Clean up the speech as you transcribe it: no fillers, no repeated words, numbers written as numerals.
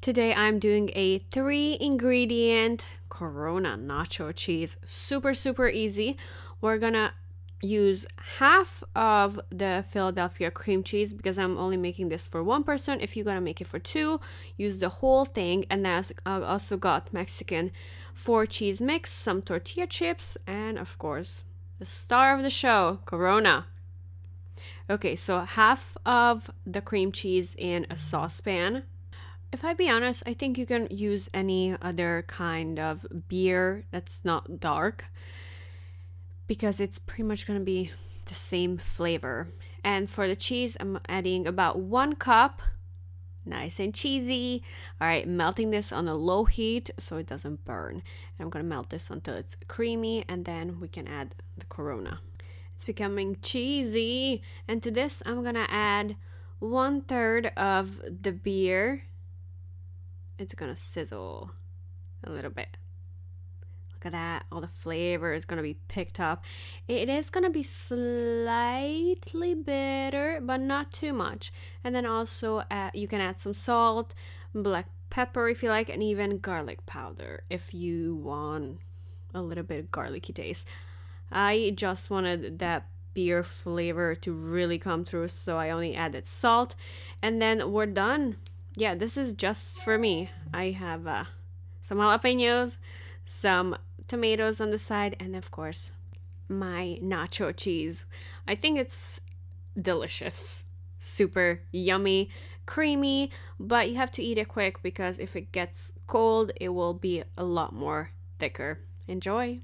Today I'm doing a 3-ingredient Corona nacho cheese. Super easy. We're gonna use half of the Philadelphia cream cheese because I'm only making this for one person. If you're gonna make it for two, use the whole thing. And then I also got Mexican 4-cheese mix, some tortilla chips, and of course the star of the show, Corona. Okay, so half of the cream cheese in a saucepan. If I be honest, I think you can use any other kind of beer that's not dark because it's pretty much going to be the same flavor. And for the cheese, I'm adding about 1 cup, nice and cheesy. All right, melting this on a low heat so it doesn't burn. And I'm going to melt this until it's creamy, and then we can add the Corona. It's becoming cheesy. And to this, I'm going to add 1/3 of the beer. It's gonna sizzle a little bit. Look at that. All the flavor is gonna be picked up. It is gonna be slightly bitter, but not too much. And then also you can add some salt, black pepper if you like, and even garlic powder if you want a little bit of garlicky taste. I just wanted that beer flavor to really come through, so I only added salt, and then we're done. Yeah, this is just for me. I have some jalapenos, some tomatoes on the side, and of course, my nacho cheese. I think it's delicious. Super yummy, creamy, but you have to eat it quick because if it gets cold, it will be a lot more thicker. Enjoy!